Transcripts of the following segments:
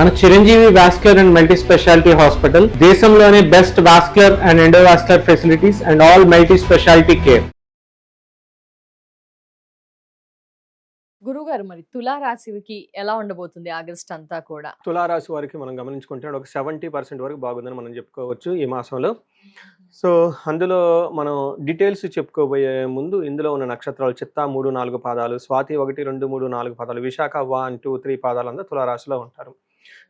మన Chiranjeevi vascular and multi speciality hospital దేశంలోనే best vascular and endovascular facilities and all multi speciality care. గురుగారు, మరి తులారాశికి ఎలా ఉండబోతుంది ఆగస్ట్ అంతా కూడా? తులారాశి వారికి మనం గమనించుకుంటే ఒక 70% వరకు బాగుందని మనం చెప్పుకోవచ్చు ఈ మాసంలో. సో అందులో మనం డీటెయిల్స్ చెప్పుకోబోయే ముందు ఇందులో ఉన్న నక్షత్రాలు చిత్త 3, 4 పాదాలు, స్వాతి 1, 2, 3, 4 పాదాలు, విశాఖ 1, 2, 3 పాదాలు అంతా తులారాశిలో ఉంటారు.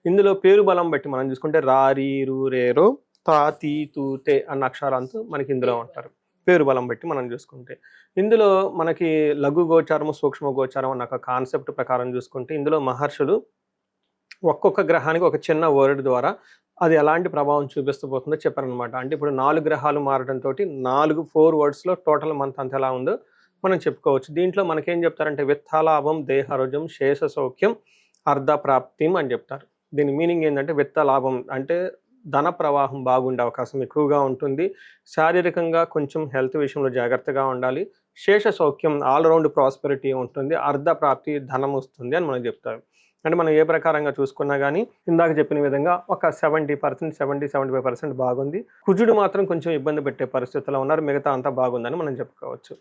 ఇందులో పేరు బలం బట్టి మనం చూసుకుంటే రా, రీ, రు, రే, రో, తా, తీ, తూ, తే అన్న అక్షరాలతో మనకి ఇందులో ఉంటారు. పేరు బలం బట్టి మనం చూసుకుంటే ఇందులో మనకి లఘు గోచారము, సూక్ష్మ గోచారం అన్న ఒక కాన్సెప్ట్ ప్రకారం చూసుకుంటే ఇందులో మహర్షులు ఒక్కొక్క గ్రహానికి ఒక చిన్న వర్డ్ ద్వారా అది ఎలాంటి ప్రభావం చూపిస్తూ పోతుందో చెప్పారనమాట. అంటే ఇప్పుడు 4 గ్రహాలు మారడంతో 4 వర్డ్స్లో టోటల్ మంత్ అంత ఎలా ఉందో మనం చెప్పుకోవచ్చు. దీంట్లో మనకేం చెప్తారంటే విత్తలాభం, దేహారోగ్యం, శేష సౌఖ్యం, అర్ధ ప్రాప్తిం అని చెప్తారు. దీని మీనింగ్ ఏంటంటే విత్తలాభం అంటే ధన ప్రవాహం బాగుండే అవకాశం ఎక్కువగా ఉంటుంది. శారీరకంగా కొంచెం హెల్త్ విషయంలో జాగ్రత్తగా ఉండాలి. శేష సౌఖ్యం ఆల్రౌండ్ ప్రాస్పెరిటీ ఉంటుంది. అర్ధ ప్రాప్తి ధనం వస్తుంది అని మనం చెప్తారు. అంటే మనం ఏ ప్రకారంగా చూసుకున్నా కానీ ఇందాక చెప్పిన విధంగా ఒక 70%, 75% బాగుంది. కుజుడు మాత్రం కొంచెం ఇబ్బంది పెట్టే పరిస్థితుల్లో ఉన్నారు. మిగతా అంతా బాగుందని మనం చెప్పుకోవచ్చు.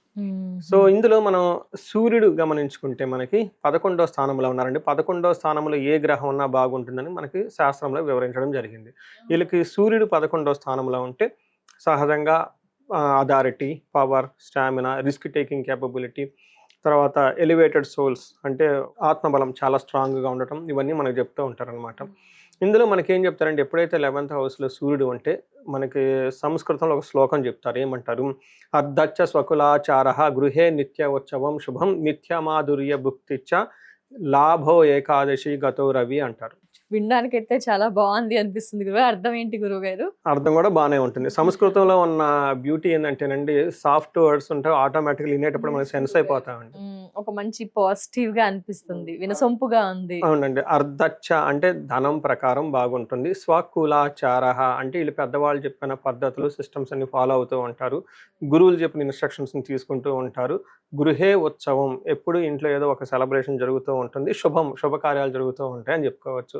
సో ఇందులో మనం సూర్యుడు గమనించుకుంటే మనకి 11వ స్థానంలో ఉన్నారండి. 11వ స్థానంలో ఏ గ్రహం ఉన్నా బాగుంటుందని మనకి శాస్త్రంలో వివరించడం జరిగింది. వీళ్ళకి సూర్యుడు 11వ స్థానంలో ఉంటే సహజంగా authority, power, stamina, risk taking capability, తర్వాత ఎలివేటెడ్ సోల్స్ అంటే ఆత్మబలం చాలా స్ట్రాంగ్గా ఉండటం, ఇవన్నీ మనకు చెప్తూ ఉంటారనమాట. ఇందులో మనకేం చెప్తారంటే ఎప్పుడైతే 11th హౌస్లో సూర్యుడు ఉంటే మనకి సంస్కృతంలో ఒక శ్లోకం చెప్తారు. ఏమంటారు? అర్ధచ్చ స్వకులాచార గృహే నిత్య ఉత్సవం శుభం నిత్యమాధుర్య భుక్తిచ్చ లాభో ఏకాదశి గతో రవి అంటారు. వినడానికైతే చాలా బాగుంది అనిపిస్తుంది గురువు. అర్థం ఏంటి గురువు గారు? అర్థం కూడా బాగానే ఉంటుంది. సంస్కృతంలో ఉన్న బ్యూటీ ఏంటంటేనండి సాఫ్ట్ వర్డ్స్ ఉంటాయి, ఆటోమేటిక్గా వినేటప్పుడు మనకి సెన్స్ అయిపోతామండి. ఒక మంచి పాజిటివ్ గా అనిపిస్తుంది, వినసొంపుగా ఉంది. అవునండి. అర్ధచ్చ అంటే ధనం ప్రకారం బాగుంటుంది. స్వకులాచార అంటే వీళ్ళు పెద్దవాళ్ళు చెప్పిన పద్ధతులు, సిస్టమ్స్ అన్ని ఫాలో అవుతూ ఉంటారు. గురువులు చెప్పిన ఇన్స్ట్రక్షన్స్ ని తీసుకుంటూ ఉంటారు. గృహే ఉత్సవం ఎప్పుడు ఇంట్లో ఏదో ఒక సెలబ్రేషన్ జరుగుతూ ఉంటుంది. శుభకార్యాలు జరుగుతూ ఉంటాయి అని చెప్పుకోవచ్చు.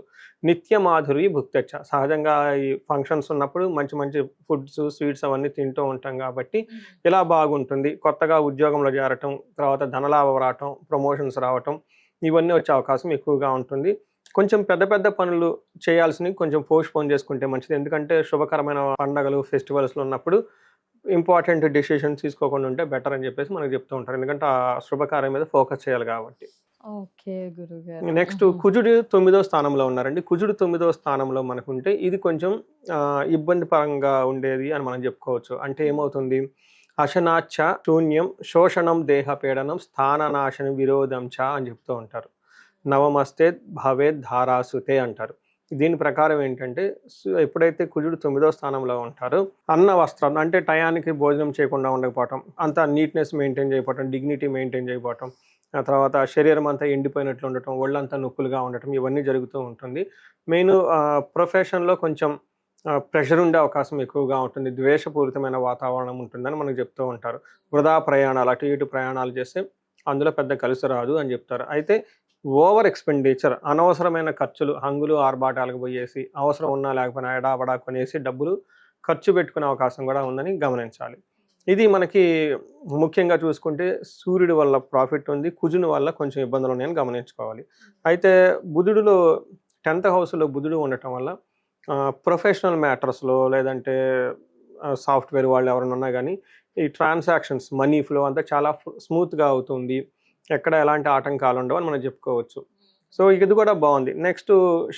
నిత్య మాధురి భుక్తచ్చ సహజంగా ఈ ఫంక్షన్స్ ఉన్నప్పుడు మంచి మంచి ఫుడ్స్, స్వీట్స్ అవన్నీ తింటూ ఉంటాం కాబట్టి ఇలా బాగుంటుంది. కొత్తగా ఉద్యోగంలో చేరటం, తర్వాత ధనలాభం రావటం, ప్రమోషన్స్ రావటం, ఇవన్నీ వచ్చే అవకాశం ఎక్కువగా ఉంటుంది. కొంచెం పెద్ద పెద్ద పనులు చేయాల్సినవి కొంచెం పోస్ట్పోన్ చేసుకుంటే మంచిది. ఎందుకంటే శుభకరమైన పండగలు, ఫెస్టివల్స్లో ఉన్నప్పుడు ఇంపార్టెంట్ డెసిషన్స్ తీసుకోకుండా ఉంటే బెటర్ అని చెప్పేసి మనకు చెప్తూ ఉంటారు. ఎందుకంటే ఆ శుభకార్యం మీద ఫోకస్ చేయాలి కాబట్టి. ఓకే గురుగారు. నెక్స్ట్ కుజుడు 9వ స్థానంలో ఉన్నారండి. కుజుడు 9వ స్థానంలో మనకుంటే ఇది కొంచెం ఇబ్బంది పరంగా ఉండేది అని మనం చెప్పుకోవచ్చు. అంటే ఏమవుతుంది? అశనాచ్చ శూన్యం శోషణం దేహ పీడనం స్థాననాశనం విరోధం చ అని చెప్తూ ఉంటారు. నవమస్తే భవేద్ ధారాసుతే అంటారు. దీని ప్రకారం ఏంటంటే ఎప్పుడైతే కుజుడు 9వ స్థానంలో ఉంటారో అన్న వస్త్రం అంటే టయానికి భోజనం చేయకుండా ఉండకపోవటం, అంతా నీట్నెస్ మెయింటైన్ చేయకపోవటం, డిగ్నిటీ మెయింటైన్ చేయకపోవటం, ఆ తర్వాత శరీరం అంతా ఎండిపోయినట్లు ఉండటం, ఒళ్ళంతా నొప్పులుగా ఉండటం, ఇవన్నీ జరుగుతూ ఉంటుంది. మెయిన్ ప్రొఫెషన్లో కొంచెం ప్రెషర్ ఉండే అవకాశం ఎక్కువగా ఉంటుంది. ద్వేషపూరితమైన వాతావరణం ఉంటుందని మనకు చెప్తూ ఉంటారు. వృధా ప్రయాణాలు, అటు ఇటు ప్రయాణాలు చేస్తే అందులో పెద్ద కలిసి రాదు అని చెప్తారు. అయితే ఓవర్ ఎక్స్పెండిచర్ అనవసరమైన ఖర్చులు, హంగులు ఆర్భాటాలకు పోయేసి అవసరం ఉన్నా లేకపోయినా ఎడాబడా కొనేసి డబ్బులు ఖర్చు పెట్టుకునే అవకాశం కూడా ఉందని గమనించాలి. ఇది మనకి ముఖ్యంగా చూసుకుంటే సూర్యుడి వల్ల ప్రాఫిట్ ఉంది, కుజుని వల్ల కొంచెం ఇబ్బందులు ఉన్నాయని గమనించుకోవాలి. అయితే బుధుడిలో 10th హౌస్లో బుధుడు ఉండటం వల్ల ప్రొఫెషనల్ మ్యాటర్స్లో లేదంటే సాఫ్ట్వేర్ వాళ్ళు ఎవరైనా ఉన్నా కానీ ఈ ట్రాన్సాక్షన్స్, మనీ ఫ్లో అంతా చాలా స్మూత్గా అవుతుంది. ఎక్కడ ఎలాంటి ఆటంకాలు ఉండవు అని మనం చెప్పుకోవచ్చు. సో ఇది కూడా బాగుంది. నెక్స్ట్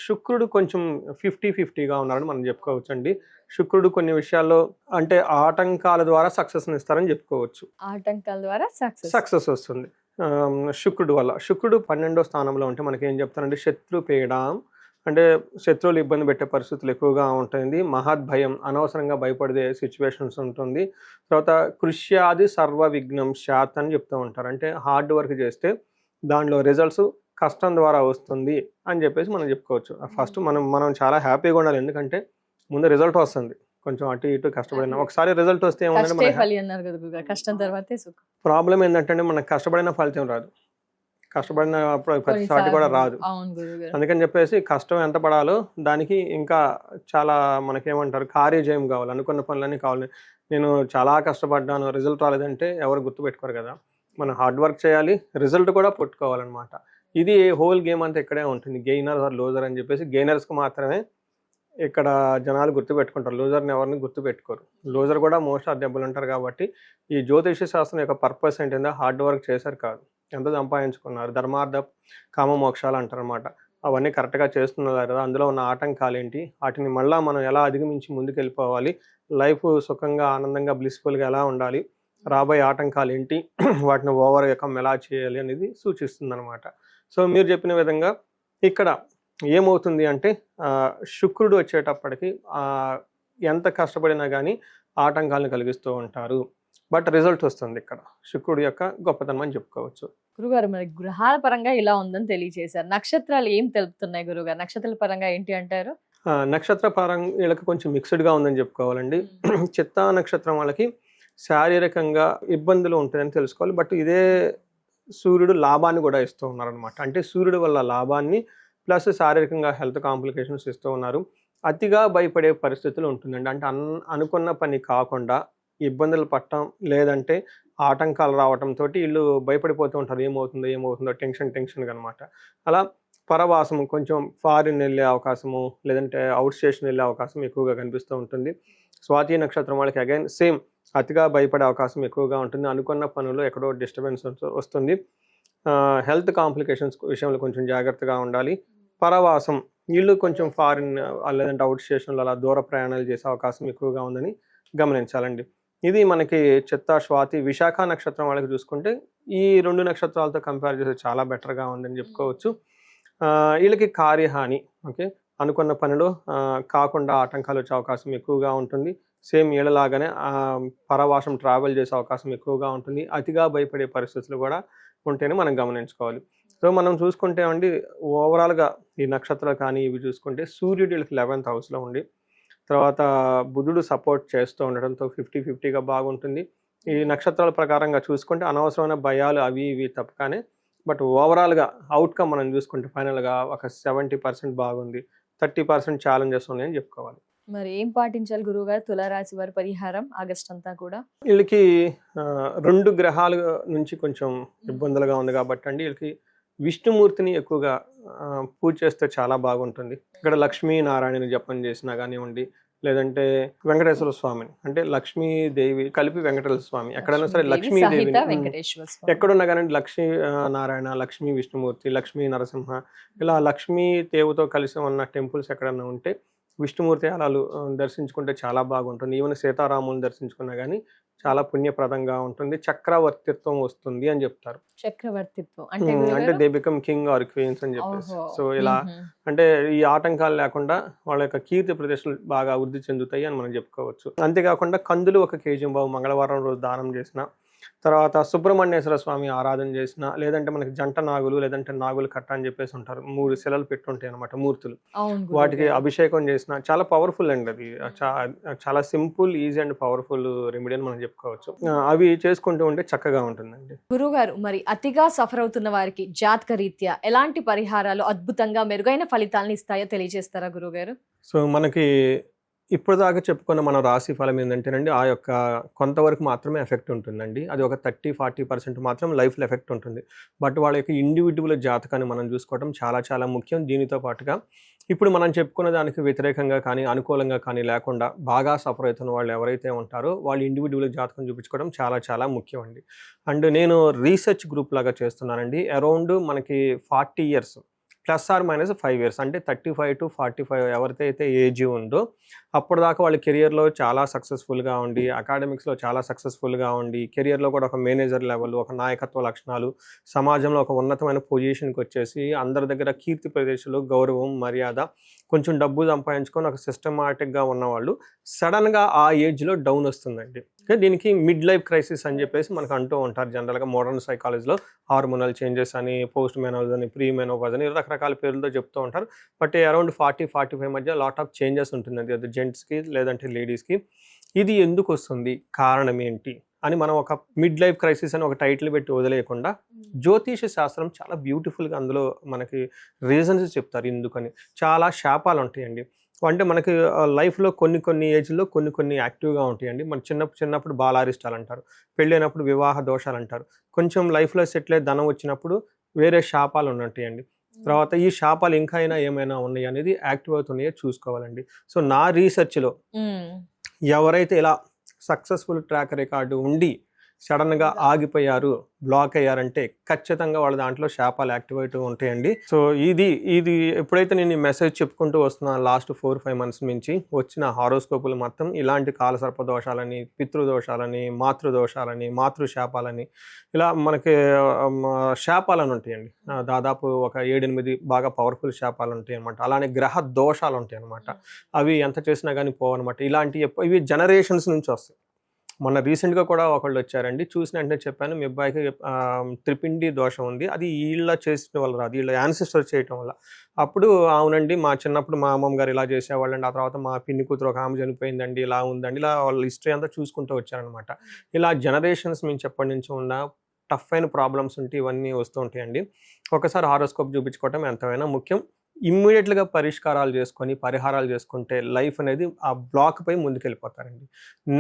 శుక్రుడు కొంచెం 50-50గా ఉన్నారని మనం చెప్పుకోవచ్చు అండి. శుక్రుడు కొన్ని విషయాల్లో అంటే ఆటంకాల ద్వారా సక్సెస్ని ఇస్తారని చెప్పుకోవచ్చు. ఆటంకాల ద్వారా సక్సెస్ వస్తుంది శుక్రుడు వల్ల. శుక్రుడు 12వ స్థానంలో ఉంటే మనకి ఏం చెప్తారంటే శత్రుపీడ అంటే శత్రువులు ఇబ్బంది పెట్టే పరిస్థితులు ఎక్కువగా ఉంటుంది. మహద్భయం అనవసరంగా భయపడే సిచ్యువేషన్స్ ఉంటుంది. తర్వాత కృష్యాది సర్వ విఘ్నం శాత్ అని చెప్తూ ఉంటారు. అంటే హార్డ్ వర్క్ చేస్తే దాంట్లో రిజల్ట్స్ కష్టం ద్వారా వస్తుంది అని చెప్పేసి మనం చెప్పుకోవచ్చు. ఫస్ట్ మనం చాలా హ్యాపీగా ఉండాలి. ఎందుకంటే ముందు రిజల్ట్ వస్తుంది, కొంచెం అటు ఇటు కష్టపడిన ఒకసారి రిజల్ట్ వస్తే ఏమన్నా కష్టం తర్వాతే సుఖం. ప్రాబ్లం ఏంటంటే మనకు కష్టపడిన ఫలితం రాదు. కష్టపడిన ప్రతిసారి కూడా రాదు. అవును గురుగారు. అందుకని చెప్పేసి కష్టం ఎంత పడాలో దానికి ఇంకా చాలా మనకేమంటారు కార్యజయం కావాలి, అనుకున్న పనులన్నీ కావాలి. నేను చాలా కష్టపడ్డాను రిజల్ట్ రాలేదంటే ఎవరు గుర్తుపెట్టుకోరు కదా. మనం హార్డ్ వర్క్ చేయాలి, రిజల్ట్ కూడా పెట్టుకోవాలన్నమాట. ఇది హోల్ గేమ్ అంతా ఇక్కడే ఉంటుంది. గెయినర్ ఆర్ లూజర్ అని చెప్పేసి గెయినర్స్కి మాత్రమే ఇక్కడ జనాలు గుర్తుపెట్టుకుంటారు, లూజర్ని ఎవరిని గుర్తుపెట్టుకోరు. లూజర్ కూడా మోస్ట్ ఆఫ్ దెబ్బలు ఉంటారు. కాబట్టి ఈ జ్యోతిష శాస్త్రం యొక్క పర్పస్ ఏంటంటే హార్డ్ వర్క్ చేశారు కాదు, ఎంత సంపాదించుకున్నారు, ధర్మార్థ కామ మోక్షాలు అంటారు అనమాట. అవన్నీ కరెక్ట్గా చేస్తున్నారు కదా, అందులో ఉన్న ఆటంకాలు ఏంటి, వాటిని మళ్ళీ మనం ఎలా అధిగమించి ముందుకు వెళ్ళిపోవాలి, లైఫ్ సుఖంగా ఆనందంగా బ్లిస్ఫుల్గా ఎలా ఉండాలి, రాబోయే ఆటంకాలు ఏంటి, వాటిని ఓవర్కమ్ ఎలా చేయాలి అనేది సూచిస్తుంది అనమాట. సో మీరు చెప్పిన విధంగా ఇక్కడ ఏమవుతుంది అంటే శుక్రుడు వచ్చేటప్పటికి ఎంత కష్టపడినా కానీ ఆటంకాలను కలిగిస్తూ ఉంటారు, బట్ రిజల్ట్ వస్తుంది. ఇక్కడ శుక్రుడు యొక్క గొప్పతనం అని చెప్పుకోవచ్చు. గురుగారు మరి గ్రహాల పరంగా ఇలా ఉందని తెలియజేశారు, నక్షత్రాలు ఏం తెలుపుతున్నాయి గురుగారు? నక్షత్రాల పరంగా ఏంటి అంటారు? నక్షత్ర పరంగా వీళ్ళకి కొంచెం మిక్స్డ్గా ఉందని చెప్పుకోవాలండి. చిత్తా నక్షత్రం వాళ్ళకి శారీరకంగా ఇబ్బందులు ఉంటాయని తెలుసుకోవాలి. బట్ ఇదే సూర్యుడు లాభాన్ని కూడా ఇస్తూ ఉన్నారనమాట. అంటే సూర్యుడు వల్ల లాభాన్ని ప్లస్ శారీరకంగా హెల్త్ కాంప్లికేషన్స్ ఇస్తూ ఉన్నారు. అతిగా భయపడే పరిస్థితులు ఉంటుందండి. అంటే అనుకున్న పని కాకుండా ఇబ్బందులు పడటం, లేదంటే ఆటంకాలు రావడంతో వీళ్ళు భయపడిపోతూ ఉంటారు, ఏమవుతుందో టెన్షన్గా అనమాట. అలా పరవాసం, కొంచెం ఫారిన్ వెళ్ళే అవకాశము, లేదంటే అవుట్ స్టేషన్ వెళ్ళే అవకాశం ఎక్కువగా కనిపిస్తూ ఉంటుంది. స్వాతి నక్షత్రం వాళ్ళకి అగైన్ సేమ్, అతిగా భయపడే అవకాశం ఎక్కువగా ఉంటుంది. అనుకున్న పనులు ఎక్కడో డిస్టర్బెన్స్ వస్తుంది. హెల్త్ కాంప్లికేషన్స్ విషయంలో కొంచెం జాగ్రత్తగా ఉండాలి. పరవాసం, వీళ్ళు కొంచెం ఫారిన్ లేదంటే అవుట్ స్టేషన్లో అలా దూర ప్రయాణాలు చేసే అవకాశం ఎక్కువగా ఉందని గమనించాలండి. ఇది మనకి చిత్తా, స్వాతి, విశాఖ నక్షత్రం వాళ్ళకి చూసుకుంటే ఈ 2 నక్షత్రాలతో కంపేర్ చేస్తే చాలా బెటర్గా ఉందని చెప్పుకోవచ్చు. వీళ్ళకి కార్యహాని, ఓకే, అనుకున్న పనిలో కాకుండా ఆటంకాలు వచ్చే అవకాశం ఎక్కువగా ఉంటుంది. సేమ్ వీళ్ళలాగానే పరవాసం, ట్రావెల్ చేసే అవకాశం ఎక్కువగా ఉంటుంది. అతిగా భయపడే పరిస్థితులు కూడా ఉంటేనే మనం గమనించుకోవాలి. సో మనం చూసుకుంటే అండి ఓవరాల్గా ఈ నక్షత్రాలు కానీ ఇవి చూసుకుంటే సూర్యుడు వీళ్ళకి 11th హౌస్లో ఉండి, తర్వాత బుధుడు సపోర్ట్ చేస్తూ ఉండడంతో 50-50గా బాగుంటుంది. ఈ నక్షత్రాల ప్రకారంగా చూసుకుంటే అనవసరమైన భయాలు అవి ఇవి తప్పగానే, బట్ ఓవరాల్గా అవుట్కమ్ మనం చూసుకుంటే ఫైనల్గా ఒక 70% బాగుంది, 30% ఛాలెంజెస్ ఉన్నాయని చెప్పుకోవాలి. మరి ఏం పాటించాలి గురువుగారు తులారాశి వారి పరిహారం ఆగస్ట్ అంతా కూడా? వీళ్ళకి 2 గ్రహాల నుంచి కొంచెం ఇబ్బందులుగా ఉంది కాబట్టి అండి వీళ్ళకి విష్ణుమూర్తిని ఎక్కువగా పూజ చేస్తే చాలా బాగుంటుంది. ఇక్కడ లక్ష్మీనారాయణని జపం చేసినా కానివ్వండి, లేదంటే వెంకటేశ్వర స్వామిని, అంటే లక్ష్మీదేవి కలిపి వెంకటేశ్వర స్వామి, ఎక్కడైనా సరే లక్ష్మీదేవి ఎక్కడున్నా కానీ లక్ష్మీ నారాయణ, లక్ష్మీ విష్ణుమూర్తి, లక్ష్మీ నరసింహ, ఇలా లక్ష్మీదేవితో కలిసి ఉన్న టెంపుల్స్ ఎక్కడన్నా ఉంటే విష్ణుమూర్తి అలాలు దర్శించుకుంటే చాలా బాగుంటుంది. ఈవెన్ సీతారాములను దర్శించుకున్నా కానీ చాలా పుణ్యప్రదంగా ఉంటుంది. చక్రవర్తిత్వం వస్తుంది అని చెప్తారు. చక్రవర్తిత్వం అంటే they become king or queens అని చెప్పేసి. సో ఇలా అంటే ఈ ఆటంకాలు లేకుండా వాళ్ళ యొక్క కీర్తి ప్రదేశాలు బాగా వృద్ధి చెందుతాయి అని మనం చెప్పుకోవచ్చు. అంతేకాకుండా కందులు 1 kg మంగళవారం రోజు దానం చేసిన, తర్వాత సుబ్రహ్మణ్యేశ్వర స్వామి ఆరాధన చేసిన, లేదంటే మనకి జంట నాగులు లేదంటే నాగులు కట్ట అని చెప్పేసి ఉంటారు, 3 శిలలు పెట్టుంటాయి అనమాట మూర్తులు, వాటికి అభిషేకం చేసిన చాలా పవర్ఫుల్ అండి. అది చాలా simple, easy and powerful remedy అని మనం చెప్పుకోవచ్చు. అవి చేసుకుంటూ ఉంటే చక్కగా ఉంటుందండి. గురుగారు మరి అతిగా సఫర్ అవుతున్న వారికి జాతక రీత్యా ఎలాంటి పరిహారాలు అద్భుతంగా మెరుగైన ఫలితాలను ఇస్తాయో తెలియజేస్తారా గురుగారు? సో మనకి ఇప్పుడు దాకా చెప్పుకున్న మన రాశి ఫలం ఏంటంటేనండి ఆ యొక్క కొంతవరకు మాత్రమే ఎఫెక్ట్ ఉంటుందండి. అది ఒక 30-40% మాత్రం లైఫ్లో ఎఫెక్ట్ ఉంటుంది. బట్ వాళ్ళ యొక్క ఇండివిజువల్ జాతకాన్ని మనం చూసుకోవడం చాలా చాలా ముఖ్యం. దీనితో పాటుగా ఇప్పుడు మనం చెప్పుకున్న దానికి వ్యతిరేకంగా కానీ అనుకూలంగా కానీ లేకుండా బాగా సఫర్ అవుతున్న వాళ్ళు ఎవరైతే ఉంటారో వాళ్ళు ఇండివిజువల్ జాతకం చూపించుకోవడం చాలా చాలా ముఖ్యం అండి. అండ్ నేను రీసెర్చ్ గ్రూప్ లాగా చేస్తున్నానండి. అరౌండ్ మనకి 40 years +or-5 years, అంటే 35 to 45 ఎవరికైతే ఏజ్ ఉందో అప్పటిదాకా వాళ్ళ కెరియర్లో చాలా సక్సెస్ఫుల్గా ఉండి, అకాడమిక్స్లో చాలా సక్సెస్ఫుల్గా ఉండి, కెరియర్లో కూడా ఒక మేనేజర్ లెవెల్, ఒక నాయకత్వ లక్షణాలు, సమాజంలో ఒక ఉన్నతమైన పొజిషన్కి వచ్చేసి అందరి దగ్గర కీర్తి ప్రదేశాలు, గౌరవం, మర్యాద, కొంచెం డబ్బు సంపాదించుకొని ఒక సిస్టమాటిక్గా ఉన్నవాళ్ళు సడన్గా ఆ ఏజ్లో డౌన్ వస్తుందండి. దీనికి మిడ్ లైఫ్ క్రైసిస్ అని చెప్పేసి మనకు అంటూ ఉంటారు జనరల్గా మోడర్న్ సైకాలజీలో. హార్మోనల్ చేంజెస్ అని, పోస్ట్ మెనోపాజ్ అని, ప్రీ మెనోపాజ్ అని రకరకాల పేర్లతో చెప్తూ ఉంటారు. బట్ అరౌండ్ 40-45 మధ్య లాట్ ఆఫ్ చేంజెస్ ఉంటుందండి, అది జెంట్స్కి లేదంటే లేడీస్కి. ఇది ఎందుకు వస్తుంది, కారణం ఏంటి అని మనం ఒక మిడ్ లైఫ్ క్రైసిస్ అని ఒక టైటిల్ పెట్టి వదిలేయకుండా జ్యోతిష శాస్త్రం చాలా బ్యూటిఫుల్గా అందులో మనకి రీజన్స్ చెప్తారు ఎందుకని. చాలా శాపాలు ఉంటాయండి. అంటే మనకి లైఫ్లో కొన్ని ఏజ్లో కొన్ని యాక్టివ్గా ఉంటాయండి. మన చిన్నప్పుడు బాలారిష్టాలు అంటారు, పెళ్ళైనప్పుడు వివాహ దోషాలు అంటారు, కొంచెం లైఫ్లో సెటిల్ అయ్యి ధనం వచ్చినప్పుడు వేరే శాపాలు ఉంటాయండి. తర్వాత ఈ శాపాలు ఇంకా ఏమైనా ఉన్నాయి అనేది యాక్టివ్ అవుతున్నాయో చూసుకోవాలండి. సో నా రీసెర్చ్లో ఎవరైతే ఇలా సక్సెస్ఫుల్ ట్రాక్ రికార్డు ఉండి సడన్గా ఆగిపోయారు, బ్లాక్ అయ్యారంటే ఖచ్చితంగా వాళ్ళ దాంట్లో శాపాలు యాక్టివేట్ ఉంటాయండి. సో ఇది ఎప్పుడైతే నేను ఈ మెసేజ్ చెప్పుకుంటూ వస్తున్నాను లాస్ట్ 4-5 మంత్స్ నుంచి వచ్చిన హారోస్కోపులు మొత్తం ఇలాంటి కాలసర్ప దోషాలని, పితృదోషాలని, మాతృదోషాలని, మాతృశాపాలని, ఇలా మనకి శాపాలని ఉంటాయండి. దాదాపు ఒక 7-8 బాగా పవర్ఫుల్ శాపాలు ఉంటాయి అనమాట. అలానే గ్రహ దోషాలు ఉంటాయి అనమాట. అవి ఎంత చేసినా కానీ పోవన్నమాట. ఇవి జనరేషన్స్ నుంచి వస్తాయి. మొన్న రీసెంట్గా కూడా ఒకళ్ళు వచ్చారండి, చూసిన వెంటనే చెప్పాను మీ అబ్బాయికి త్రిపిండి దోషం ఉంది, అది వీళ్ళ చేసిన వల్ల రాదు, వీళ్ళ యాన్సిస్టర్ చేయటం వల్ల. అప్పుడు అవునండి మా చిన్నప్పుడు మా అమ్మమ్మ గారు ఇలా చేసేవాళ్ళండి, ఆ తర్వాత మా పిన్ని కూతురు ఒక ఆమె చనిపోయిందండి, ఇలా ఉందండి, ఇలా వాళ్ళ హిస్టరీ అంతా చూసుకుంటూ వచ్చారనమాట. ఇలా జనరేషన్స్ నుంచి ఎప్పటి నుంచి ఉన్న టఫ్ అయిన ప్రాబ్లమ్స్ ఉంటే ఇవన్నీ వస్తూ ఉంటాయండి. ఒకసారి హారోస్కోప్ చూపించుకోవటం ఎంతైనా ముఖ్యం. ఇమ్మీడియట్గా పరిష్కారాలు చేసుకొని పరిహారాలు చేసుకుంటే లైఫ్ అనేది ఆ బ్లాక్ పై ముందుకెళ్ళిపోతారండి.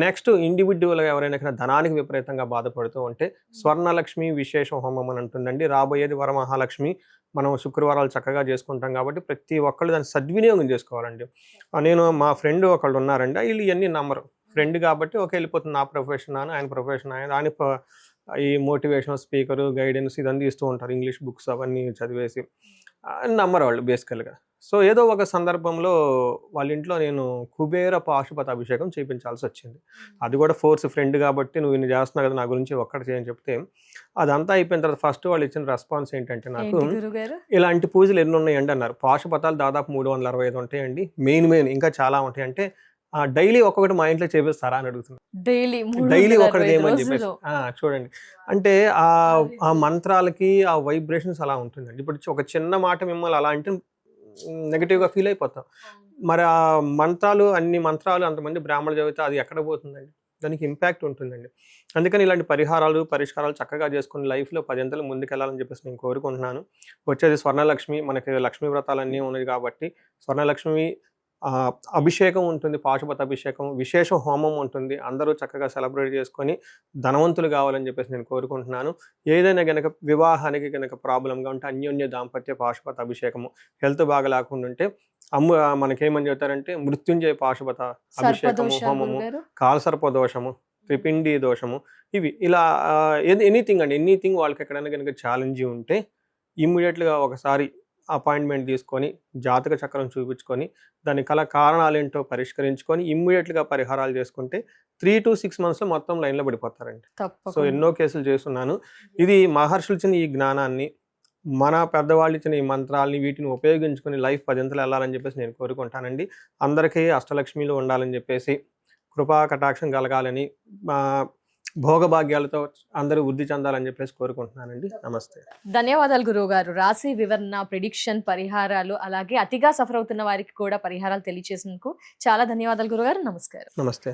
నెక్స్ట్ ఇండివిజువల్గా ఎవరైనా ధనానికి విపరీతంగా బాధపడుతూ ఉంటే స్వర్ణలక్ష్మి విశేష హోమం అని ఉంటుందండి. రాబోయేది వరమహాలక్ష్మి. మనం శుక్రవారాలు చక్కగా చేసుకుంటాం కాబట్టి ప్రతి ఒక్కళ్ళు దాన్ని సద్వినియోగం చేసుకోవాలండి. నేను మా ఫ్రెండ్ ఒకళ్ళు ఉన్నారండి, వీళ్ళు ఇవన్నీ నమ్మరు. ఫ్రెండ్ కాబట్టి వెళ్ళిపోతుంది, నా ప్రొఫెషన్ ఆయన ప్రొఫెషన్ ఆయన ఈ మోటివేషన్ స్పీకరు గైడెన్స్ ఇదంతా ఇస్తూ ఉంటారు, ఇంగ్లీష్ బుక్స్ అవన్నీ చదివేసి నమ్మరు వాళ్ళు బేసికల్గా. సో ఏదో ఒక సందర్భంలో వాళ్ళ ఇంట్లో నేను కుబేర పాశుపత అభిషేకం చేయించాల్సి వచ్చింది. అది కూడా ఫోర్స్, ఫ్రెండ్ కాబట్టి నువ్వు ఇన్ని చేస్తున్నావు కదా నా గురించి ఒక్కటి చేయని చెప్తే అదంతా అయిపోయిన తర్వాత ఫస్ట్ వాళ్ళు ఇచ్చిన రెస్పాన్స్ ఏంటంటే, నాకు ఇలాంటి పూజలు ఎన్ని ఉన్నాయండి అన్నారు. పాశుపతాలు దాదాపు 365 ఉంటాయండి. మెయిన్ ఇంకా చాలా ఉంటాయి. అంటే డైలీ ఒక్కొక్కటి మా ఇంట్లో చేపిస్తారా అని అడుగుతున్నారు. డైలీ ఒకటి ఏమని చెప్పేసి చూడండి. అంటే ఆ మంత్రాలకి ఆ వైబ్రేషన్స్ అలా ఉంటుందండి. ఇప్పుడు ఒక చిన్న మాట మిమ్మల్ని అలా అంటే నెగిటివ్గా ఫీల్ అయిపోతాం. మరి ఆ అన్ని మంత్రాలు అంతమంది బ్రాహ్మణులు చదివితే అది ఎక్కడ పోతుందండి? దానికి ఇంపాక్ట్ ఉంటుందండి. అందుకని ఇలాంటి పరిష్కారాలు చక్కగా చేసుకుని లైఫ్లో 10 అంతలు ముందుకెళ్ళాలని చెప్పేసి నేను కోరుకుంటున్నాను. వచ్చేది స్వర్ణలక్ష్మి, మనకి లక్ష్మీ వ్రతాలన్నీ ఉన్నాయి కాబట్టి స్వర్ణలక్ష్మి అభిషేకం ఉంటుంది, పాశుపత అభిషేకం, విశేష హోమం ఉంటుంది. అందరూ చక్కగా సెలబ్రేట్ చేసుకొని ధనవంతులు కావాలని చెప్పేసి నేను కోరుకుంటున్నాను. ఏదైనా కనుక వివాహానికి కనుక ప్రాబ్లంగా ఉంటే అన్యోన్య దాంపత్య పాశుపత అభిషేకము, హెల్త్ బాగా లేకుండా ఉంటే మనకేమని చెప్తారంటే మృత్యుంజయ పాశుపత అభిషేకము, హోమము, కాలసర్ప దోషము, త్రిపిండి దోషము, ఇవి ఇలా ఎనీథింగ్ వాళ్ళకి ఎక్కడైనా కనుక ఛాలెంజ్ ఉంటే ఇమ్మీడియట్గా ఒకసారి అపాయింట్మెంట్ తీసుకొని జాతక చక్రం చూపించుకొని దాని కారణాలు ఏంటో పరిష్కరించుకొని ఇమ్మీడియట్గా పరిహారాలు చేసుకుంటే 3 to 6 months మొత్తం లైన్లో పడిపోతారండి. సో ఎన్నో కేసులు చేస్తున్నాను. ఇది మహర్షులు ఇచ్చిన ఈ జ్ఞానాన్ని, మన పెద్దవాళ్ళు ఇచ్చిన ఈ మంత్రాలని వీటిని ఉపయోగించుకొని లైఫ్ 10 అంతలు వెళ్ళాలని చెప్పేసి నేను కోరుకుంటానండి. అందరికీ అష్టలక్ష్మిలు ఉండాలని చెప్పేసి, కృపా కటాక్షం కలగాలని, భోగభాగ్యాలతో అందరూ వృద్ధి చెందాలని చెప్పేసి కోరుకుంటున్నానండి. నమస్తే. ధన్యవాదాలు గురువు గారు. రాశి వివరణ, ప్రిడిక్షన్, పరిహారాలు, అలాగే అతిగా సఫర్ అవుతున్న వారికి కూడా పరిహారాలు తెలియజేసినందుకు చాలా ధన్యవాదాలు గురుగారు. నమస్కారం. నమస్తే.